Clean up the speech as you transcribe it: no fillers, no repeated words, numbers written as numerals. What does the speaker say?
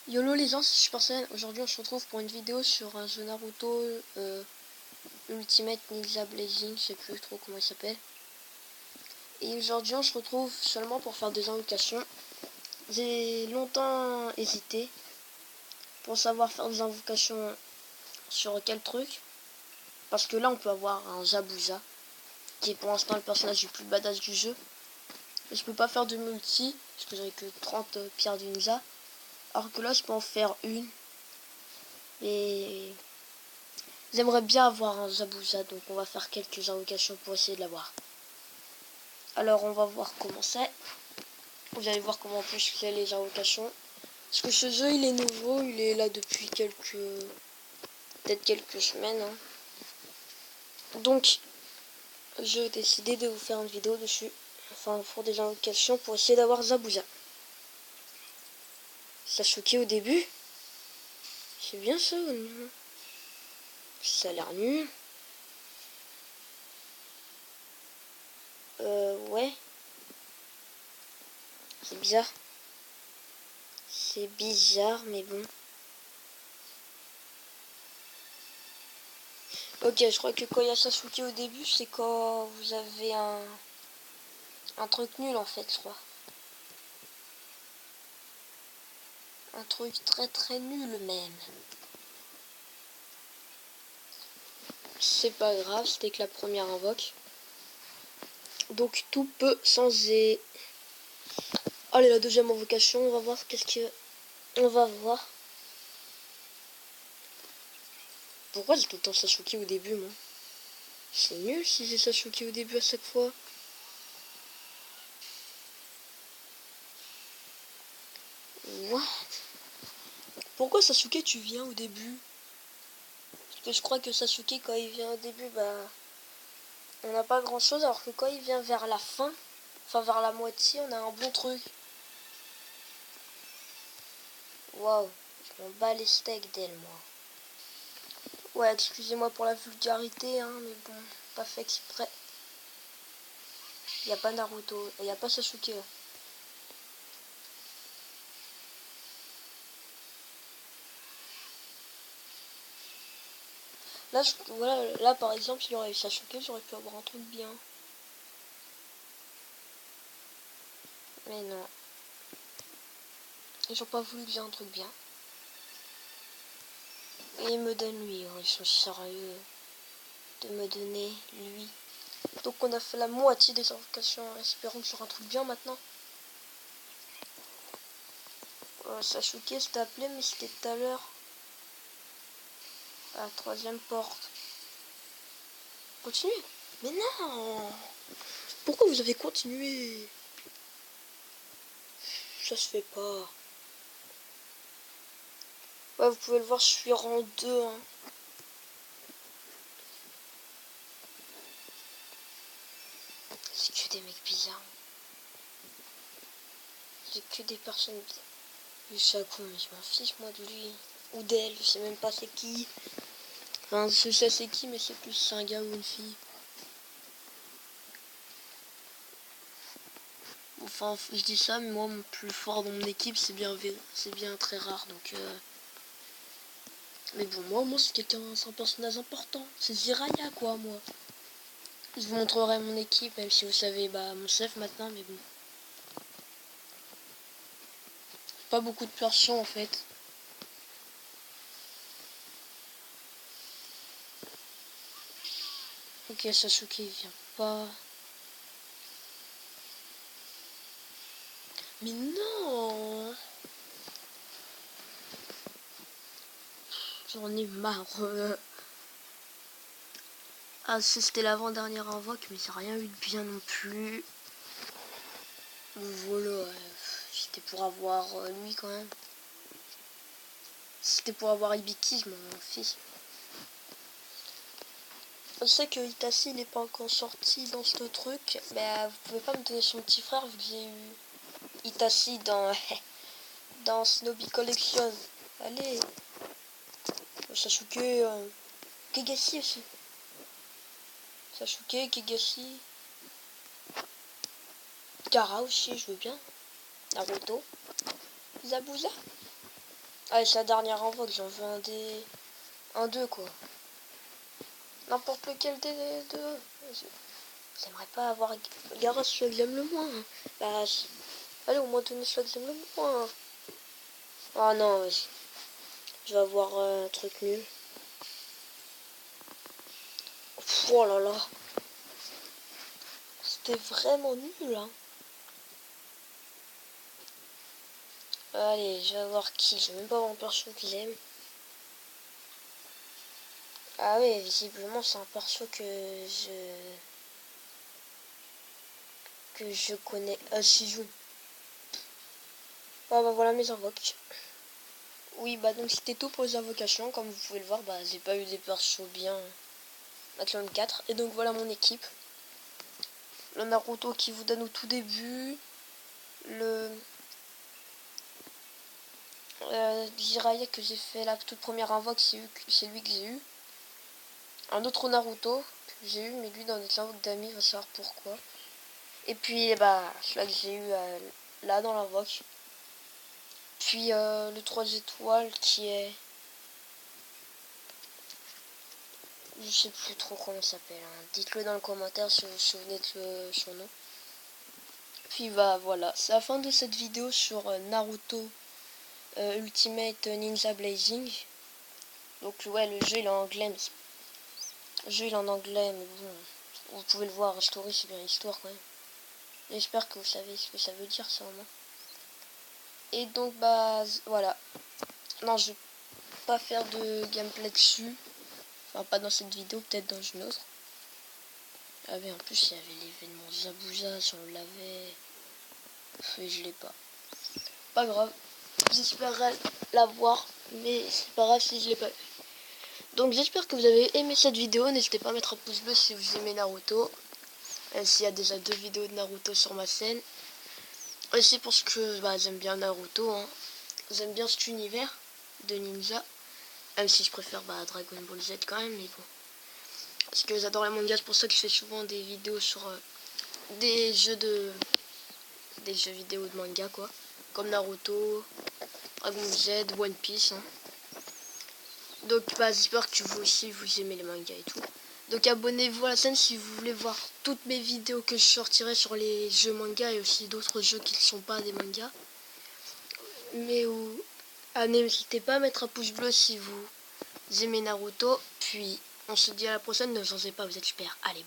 YOLO les gens, c'est Supercell. Aujourd'hui on se retrouve pour une vidéo sur un jeu Naruto Ultimate Ninja Blazing, je sais plus trop comment il s'appelle. Et aujourd'hui on se retrouve seulement pour faire des invocations. J'ai longtemps hésité pour savoir faire des invocations sur quel truc. Parce que là on peut avoir un Zabuza, qui est pour l'instant le personnage le plus badass du jeu. Et je peux pas faire de multi, parce que j'aurais que 30 pierres du ninja. Alors que là je peux en faire une. Et j'aimerais bien avoir un Zabuza, donc on va faire quelques invocations pour essayer de l'avoir. Alors on va voir comment c'est. Vous allez voir comment on peut faire les invocations. Parce que ce jeu il est nouveau, il est là depuis peut-être quelques semaines. Donc j'ai décidé de vous faire une vidéo dessus. Enfin pour des invocations pour essayer d'avoir Zabuza. Ça choquait au début. C'est bien ça ou non? Ça a l'air nul. Ouais. C'est bizarre. C'est bizarre, mais bon. Ok, je crois que quand il y a Sasuke au début, c'est quand vous avez un truc nul en fait, je crois. Un truc très très nul même. C'est pas grave, c'était que la première invoque. Donc tout peut changer. Allez, la deuxième invocation, on va voir qu'est-ce que... On va voir. Pourquoi j'ai tout le temps Sasuke au début, moi? C'est nul si j'ai Sasuke au début à chaque fois. What? Pourquoi Sasuke tu viens au début? Parce que je crois que Sasuke quand il vient au début, bah... on n'a pas grand chose, alors que quand il vient vers la fin, enfin vers la moitié, on a un bon truc. Waouh, je m'en bats les steaks d'elle, moi. Ouais, excusez-moi pour la vulgarité, hein, mais bon, pas fait exprès. Il n'y a pas Naruto, il n'y a pas Sasuke. Là, voilà, là par exemple, s'il y aurait eu Sasuke, j'aurais pu avoir un truc bien. Mais non. Ils n'ont pas voulu que j'ai un truc bien. Et ils me donnent lui, hein, ils sont sérieux de me donner lui. Donc on a fait la moitié des invocations, espérons que j'aurai un truc bien maintenant. Sasuke s'était appelé, mais c'était tout à l'heure. À la troisième porte. Continuez. Mais non. Pourquoi vous avez continué? Ça se fait pas. Ouais, vous pouvez le voir, je suis rang 2. Hein. C'est que des mecs bizarres. C'est que des personnes bizarres. Je sais quoi, mais je m'en fiche moi de lui. Ou d'elle, je sais même pas c'est qui. Enfin, je sais c'est qui, mais c'est plus un gars ou une fille. Enfin, je dis ça, mais moi, mon plus fort dans mon équipe, c'est bien très rare, donc... Mais bon, moi, c'est quelqu'un, c'est un personnage important. C'est Jiraiya, quoi, moi. Je vous montrerai mon équipe, même si vous savez, bah, mon chef maintenant, mais bon. Pas beaucoup de persos, en fait. Ok, Sasuke, il vient pas... Mais non! J'en ai marre. Ah, c'était l'avant-dernière invoque, mais j'ai rien eu de bien non plus. Voilà, c'était pour avoir lui quand même. C'était pour avoir Ibiki, je m'en fiche. Je sais que Itachi il n'est pas encore sorti dans ce truc, mais vous pouvez pas me donner son petit frère vu que j'ai eu Itachi dans, dans Snobby Collection. Allez, Sasuke, Kagashi aussi. Sasuke, Kagashi, Gaara aussi, je veux bien. Naruto, Zabuza. Ah, c'est la dernière invoque, j'en veux un 2 quoi. N'importe lequel des deux. J'aimerais pas avoir Garage celui que j'aime le moins. Bah, allez, au moins donner celui que j'aime le moins. Ah non, vas-y. Je vais avoir un truc nul. Oh là là. C'était vraiment nul, hein. Allez, je vais avoir qui? Je vais même pas avoir un perso que j'aime. Ah oui, visiblement c'est un perso que je connais. Shizun. Ah bah voilà mes invoques. Oui, bah donc c'était tout pour les invocations. Comme vous pouvez le voir, bah j'ai pas eu des persos bien Maximum 4. Et donc voilà mon équipe. Le Naruto qui vous donne au tout début. Le Jiraiya que j'ai fait la toute première invoque, c'est lui que j'ai eu. Un autre Naruto que j'ai eu, mais lui dans les invoques d'amis, il va savoir pourquoi. Et puis bah celui-là que j'ai eu là dans l'invoque. Puis le 3 étoiles qui est... Je sais plus trop comment il s'appelle. Hein. Dites-le dans le commentaire si vous vous souvenez de son nom. Puis bah voilà, c'est la fin de cette vidéo sur Naruto Ultimate Ninja Blazing. Donc ouais, le jeu il est en anglais, mais bon, vous pouvez le voir, story c'est bien histoire quand même. J'espère que vous savez ce que ça veut dire ça au moins. Et donc bah voilà. Non, je vais pas faire de gameplay dessus. Enfin pas dans cette vidéo, peut-être dans une autre. Ah mais en plus il y avait l'événement Zabuza, si on l'avait. Et je l'ai pas. Pas grave. J'espérais l'avoir, mais c'est pas grave si je l'ai pas eu. Donc j'espère que vous avez aimé cette vidéo. N'hésitez pas à mettre un pouce bleu si vous aimez Naruto. S'il y a déjà 2 vidéos de Naruto sur ma chaîne. Aussi parce que bah, j'aime bien Naruto. Hein. J'aime bien cet univers de ninja. Même si je préfère Dragon Ball Z quand même, mais bon. Parce que j'adore les mangas, c'est pour ça que je fais souvent des vidéos sur des jeux vidéo de manga quoi. Comme Naruto, Dragon Ball Z, One Piece. Hein. Donc j'espère que vous aussi vous aimez les mangas et tout. Donc abonnez-vous à la chaîne si vous voulez voir toutes mes vidéos que je sortirai sur les jeux manga et aussi d'autres jeux qui ne sont pas des mangas. Mais n'hésitez pas à mettre un pouce bleu si vous aimez Naruto. Puis on se dit à la prochaine, ne changez pas, vous êtes super. Allez.